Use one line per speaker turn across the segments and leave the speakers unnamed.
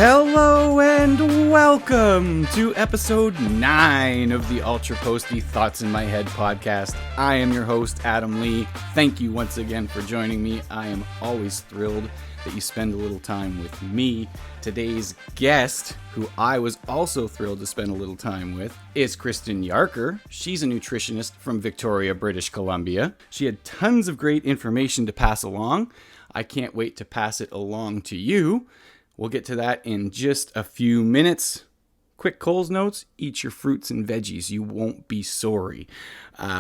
Hello and welcome to episode 9 of the Ultra Posty Thoughts in My Head podcast. I am your host, Adam Lee. Thank you once again for joining me. I am always thrilled that you spend a little time with me. Today's guest, who I was also thrilled to spend a little time with, is Kristen Yarker. She's a nutritionist from Victoria, British Columbia. She had tons of great information to pass along. I can't wait to pass it along to you. We'll get to that in just a few minutes. Quick Coles notes, eat your fruits and veggies. You won't be sorry.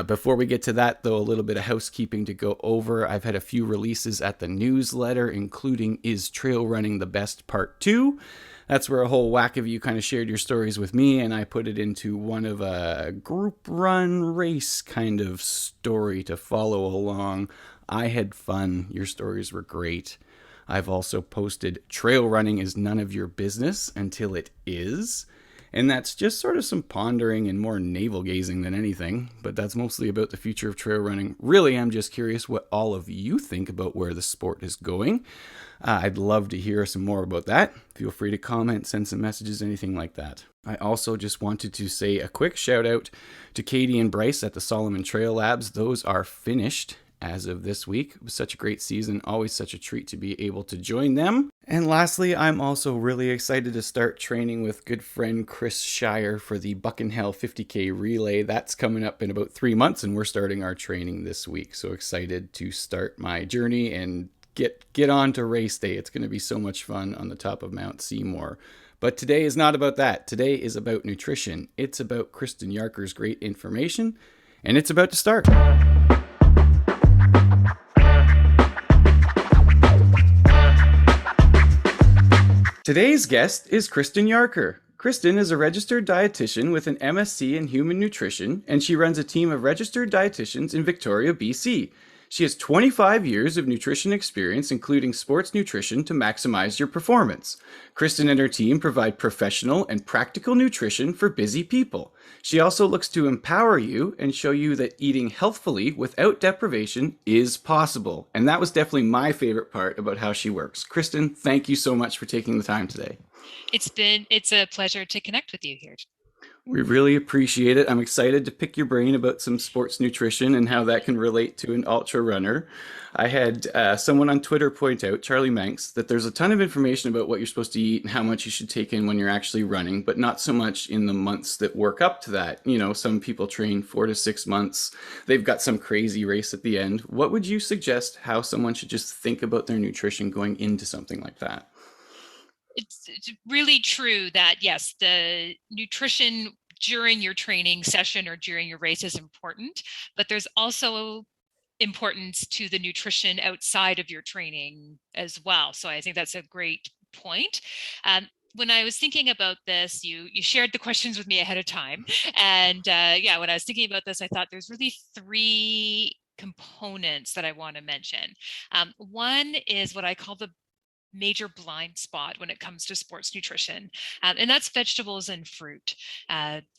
Before we get to that, though, a little bit of housekeeping to go over. I've had a few releases at the newsletter, including Is Trail Running the Best Part 2? That's where a whole whack of you kind of shared your stories with me, and I put it into one of a group run race kind of story to follow along. I had fun. Your stories were great. I've also posted Trail Running is None of Your Business Until It Is. And that's just sort of some pondering and more navel-gazing than anything. But that's mostly about the future of trail running. Really, I'm just curious what all of you think about where the sport is going. I'd love to hear some more about that. Feel free to comment, send some messages, anything like that. I also just wanted to say a quick shout out to Katie and Bryce at the Solomon Trail Labs. Those are finished as of this week. It was such a great season, always such a treat to be able to join them. And lastly, I'm also really excited to start training with good friend Chris Shire for the Buckenhell 50K relay. That's coming up in about 3 months, and we're starting our training this week. So excited to start my journey and get on to race day. It's going to be so much fun on the top of Mount Seymour. But today is not about that. Today is about nutrition. It's about Kristen Yarker's great information, and it's about to start. Today's guest is Kristen Yarker. Kristen is a registered dietitian with an MSc in human nutrition, and she runs a team of registered dietitians in Victoria, BC. She has 25 years of nutrition experience, including sports nutrition to maximize your performance. Kristen and her team provide professional and practical nutrition for busy people. She also looks to empower you and show you that eating healthfully without deprivation is possible. And that was definitely my favorite part about how she works. Kristen, thank you so much for taking the time today.
It's a pleasure to connect with you here.
We really appreciate it. I'm excited to pick your brain about some sports nutrition and how that can relate to an ultra runner. I had someone on Twitter point out, Charlie Manx, that there's a ton of information about what you're supposed to eat and how much you should take in when you're actually running, but not so much in the months that work up to that. You know, some people train 4 to 6 months. They've got some crazy race at the end. What would you suggest how someone should just think about their nutrition going into something like that?
It's really true that, yes, the nutrition during your training session or during your race is important, but there's also importance to the nutrition outside of your training as well. So I think that's a great point. When I was thinking about this, you shared the questions with me ahead of time. And when I was thinking about this, I thought there's really 3 components that I want to mention. One is what I call the major blind spot when it comes to sports nutrition, and that's vegetables and fruit.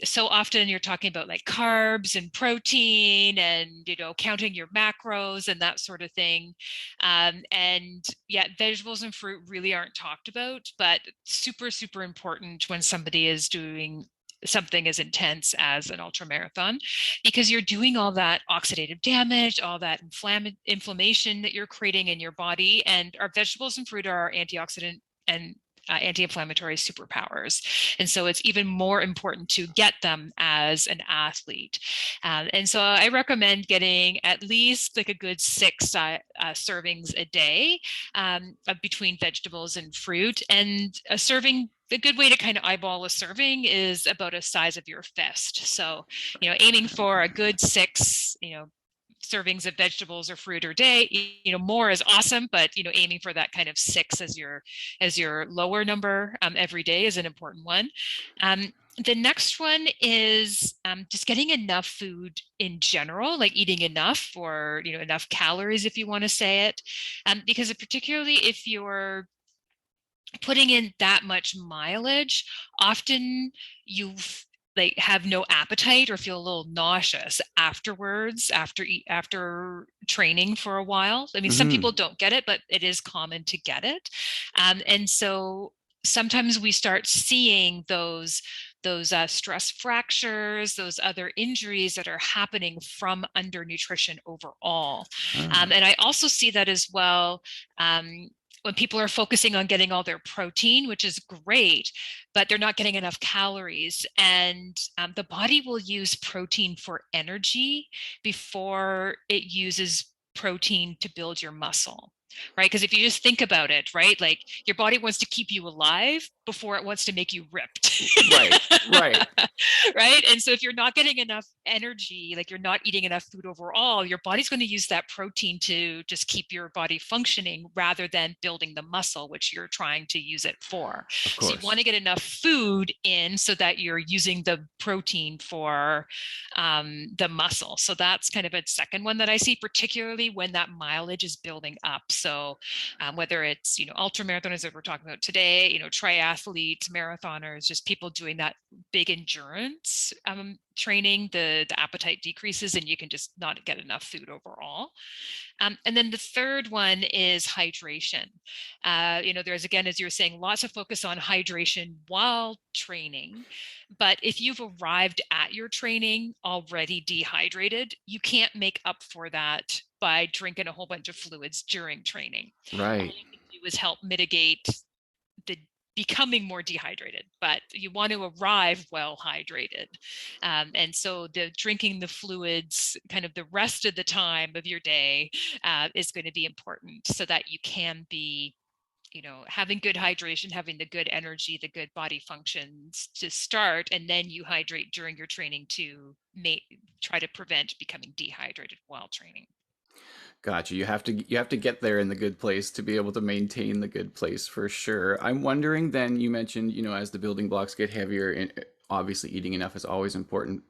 So often you're talking about like carbs and protein and counting your macros and that sort of thing, and yeah, vegetables and fruit really aren't talked about, but super important when somebody is doing something as intense as an ultra marathon, because you're doing all that oxidative damage, all that inflammation that you're creating in your body. And our vegetables and fruit are our antioxidant and anti-inflammatory superpowers. And so it's even more important to get them as an athlete. And so I recommend getting at least like a good 6 servings a day between vegetables and fruit. And a serving, a good way to kind of eyeball a serving is about a size of your fist. So, aiming for a good 6, servings of vegetables or fruit or day. More is awesome, but aiming for that kind of 6 as your lower number every day is an important one. The next one is just getting enough food in general, like eating enough, or enough calories, if you want to say it, because particularly if you're putting in that much mileage, often you like have no appetite or feel a little nauseous afterwards, after training for a while. I mean, some people don't get it, but it is common to get it. And so sometimes we start seeing those stress fractures, those other injuries that are happening from undernutrition overall.
Ah,
And I also see that as well. When people are focusing on getting all their protein, which is great, but they're not getting enough calories. And the body will use protein for energy before it uses protein to build your muscle, right? Because if you just think about it, right, like your body wants to keep you alive before it wants to make you ripped.
right, right.
Right. And so if you're not getting enough energy, like you're not eating enough food overall, your body's going to use that protein to just keep your body functioning rather than building the muscle, which you're trying to use it for.
Of
So you want
course.
to get enough food in so that you're using the protein for the muscle. So that's kind of a second one that I see, particularly when that mileage is building up. So whether it's, ultra marathoners that we're talking about today, triathletes, marathoners, just people doing that big endurance training, the appetite decreases and you can just not get enough food overall. And then the third one is hydration. There's, again, as you were saying, lots of focus on hydration while training. But if you've arrived at your training already dehydrated, you can't make up for that by drinking a whole bunch of fluids during training. All
Right.
you can do is help mitigate the becoming more dehydrated, but you want to arrive well hydrated. And so the drinking the fluids kind of the rest of the time of your day is going to be important so that you can be, having good hydration, having the good energy, the good body functions to start, and then you hydrate during your training to try to prevent becoming dehydrated while training.
Gotcha. You have to get there in the good place to be able to maintain the good place for sure. I'm wondering then, you mentioned, as the building blocks get heavier, and obviously eating enough is always important.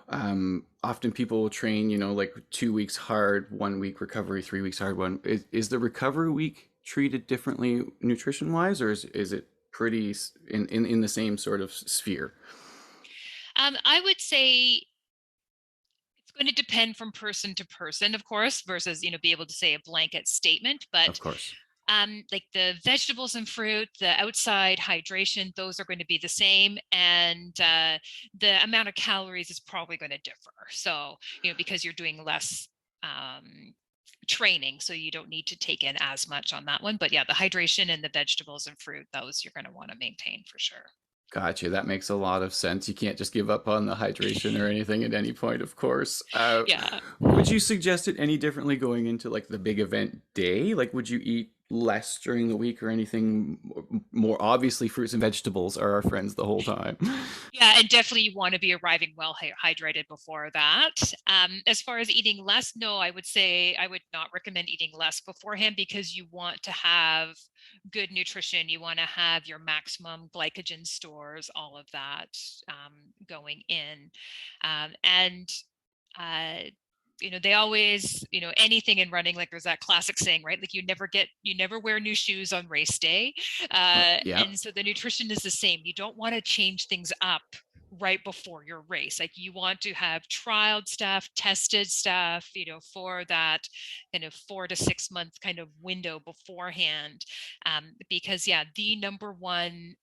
Often people will train, like 2 weeks hard, 1 week recovery, 3 weeks hard. Is the recovery week treated differently nutrition wise, or is it pretty in the same sort of sphere?
I would say it's going to depend from person to person, of course, versus, be able to say a blanket statement.
Of
But
course.
like the vegetables and fruit, the outside hydration, those are going to be the same. And the amount of calories is probably going to differ. So, because you're doing less training, so you don't need to take in as much on that one. But yeah, the hydration and the vegetables and fruit, those you're going to want to maintain for sure.
Gotcha. That makes a lot of sense. You can't just give up on the hydration or anything at any point, of course.
Yeah.
Would you suggest it any differently going into like the big event day? Like, would you eat less during the week or anything more? Obviously, fruits and vegetables are our friends the whole time.
Yeah, and definitely you want to be arriving well hydrated before that. As far as eating less, no, I would say I would not recommend eating less beforehand because you want to have good nutrition. You want to have your maximum glycogen stores, all of that going in. And uh, they always, anything in running, like there's that classic saying, right? Like you never wear new shoes on race day.
Yeah.
And so the nutrition is the same. You don't want to change things up right before your race. Like you want to have trialed stuff, tested stuff, for that kind of 4 to 6 month kind of window beforehand. Because yeah, the number one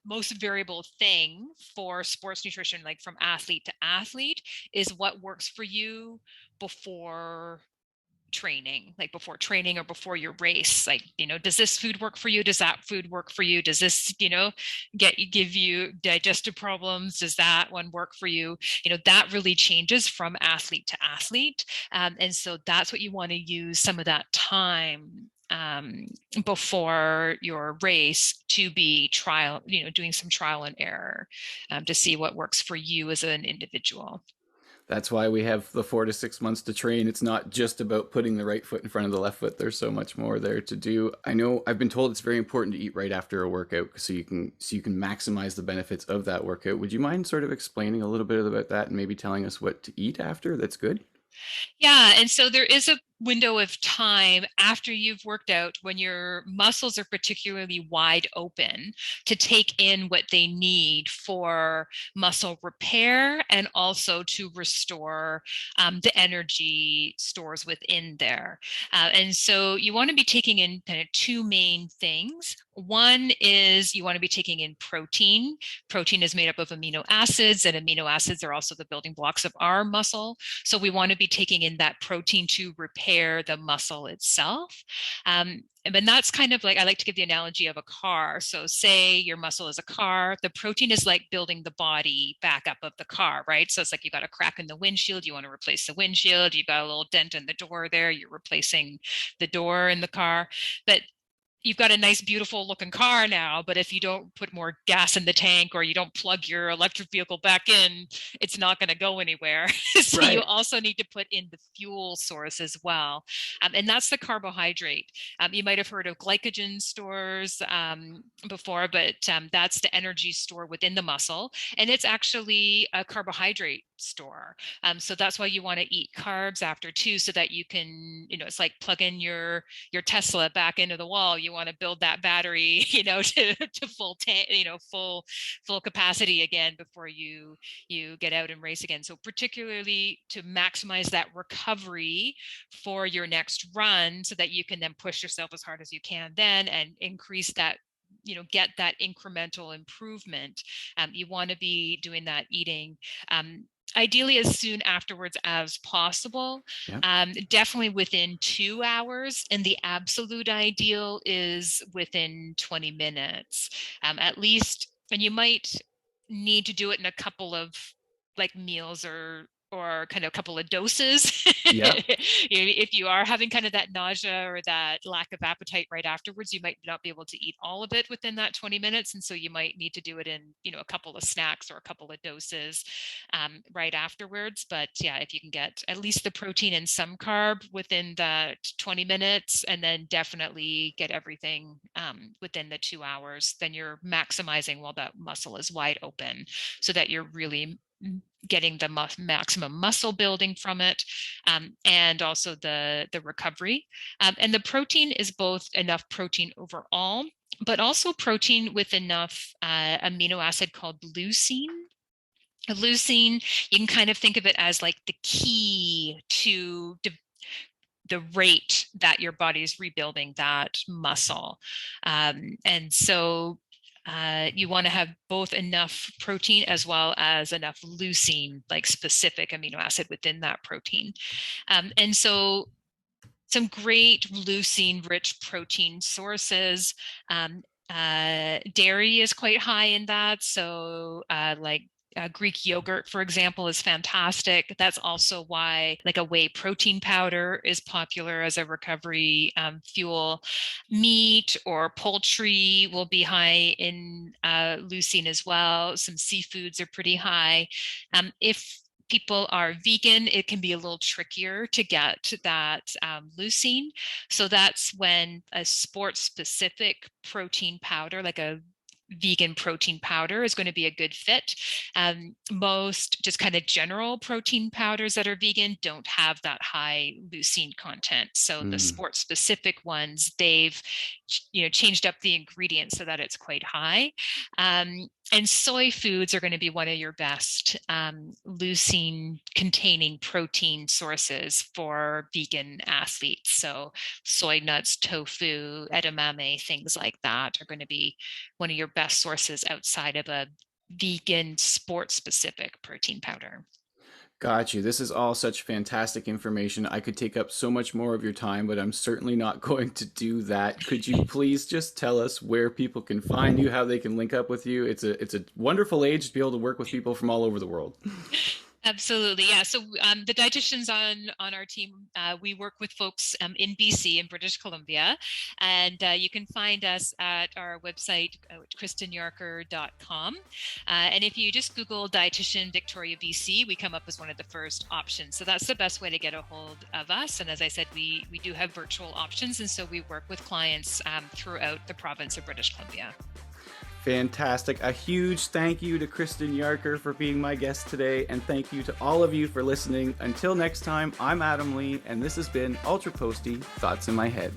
most variable thing for sports nutrition, like from athlete to athlete, is what works for you before training, like before training or before your race. Like, does this food work for you? Does that food work for you? Does this, give you digestive problems? Does that one work for you? That really changes from athlete to athlete. And so that's what you want to use some of that time before your race to be doing some trial and error to see what works for you as an individual.
That's why we have the 4 to 6 months to train. It's not just about putting the right foot in front of the left foot. There's so much more there to do. I know I've been told it's very important to eat right after a workout so you can maximize the benefits of that workout. Would you mind sort of explaining a little bit about that and maybe telling us what to eat after? That's good.
Yeah, and so there is window of time after you've worked out when your muscles are particularly wide open to take in what they need for muscle repair and also to restore the energy stores within there. And so you want to be taking in kind of two main things. One is you want to be taking in protein. Protein is made up of amino acids, and amino acids are also the building blocks of our muscle. So we want to be taking in that protein to repair the muscle itself. And that's kind of like, I like to give the analogy of a car. So say your muscle is a car, the protein is like building the body back up of the car, right? So it's like you got a crack in the windshield, you want to replace the windshield, you've got a little dent in the door there, you're replacing the door in the car. But you've got a nice, beautiful looking car now, but if you don't put more gas in the tank or you don't plug your electric vehicle back in, it's not going to go anywhere. So
Right.
you also need to put in the fuel source as well. And that's the carbohydrate. You might have heard of glycogen stores before, but that's the energy store within the muscle. And it's actually a carbohydrate store. So that's why you want to eat carbs after too, so that you can, it's like plugging your Tesla back into the wall. You want to build that battery, to full tank, full capacity again before you get out and race again. So particularly to maximize that recovery for your next run, so that you can then push yourself as hard as you can then and increase that, get that incremental improvement. You want to be doing that eating. Ideally as soon afterwards as possible.
Yeah.
Definitely within 2 hours, and the absolute ideal is within 20 minutes at least. And you might need to do it in a couple of like meals or kind of a couple of doses.
Yeah.
If you are having kind of that nausea or that lack of appetite right afterwards, you might not be able to eat all of it within that 20 minutes. And so you might need to do it in, a couple of snacks or a couple of doses right afterwards. But yeah, if you can get at least the protein and some carb within that 20 minutes, and then definitely get everything within the 2 hours, then you're maximizing while that muscle is wide open, so that you're really getting the maximum muscle building from it, and also the recovery. And the protein is both enough protein overall, but also protein with enough amino acid called leucine. Leucine, you can kind of think of it as like the key to the rate that your body is rebuilding that muscle. And so you want to have both enough protein as well as enough leucine, like specific amino acid within that protein. And so some great leucine rich protein sources. Dairy is quite high in that. So like Greek yogurt, for example, is fantastic. That's also why like a whey protein powder is popular as a recovery fuel. Meat or poultry will be high in leucine as well. Some seafoods are pretty high. If people are vegan, it can be a little trickier to get that leucine. So that's when a sports specific protein powder, like a vegan protein powder, is going to be a good fit. Most just kind of general protein powders that are vegan don't have that high leucine content. So the sport specific ones, they've changed up the ingredients so that it's quite high. And soy foods are going to be one of your best leucine containing protein sources for vegan athletes. So soy nuts, tofu, edamame, things like that are going to be one of your best sources outside of a vegan sport specific protein powder.
Got you. This is all such fantastic information. I could take up so much more of your time, but I'm certainly not going to do that. Could you please just tell us where people can find you, how they can link up with you? It's a wonderful age to be able to work with people from all over the world.
Absolutely. Yeah. So the dietitians on our team, we work with folks in BC, in British Columbia, and you can find us at our website, kristensjarker.com. And if you just Google dietitian Victoria, BC, we come up as one of the first options. So that's the best way to get a hold of us. And as I said, we do have virtual options. And so we work with clients throughout the province of British Columbia.
Fantastic. A huge thank you to Kristen Yarker for being my guest today, and thank you to all of you for listening. Until next time, I'm Adam Lee, and this has been Ultra Posty Thoughts in My Head.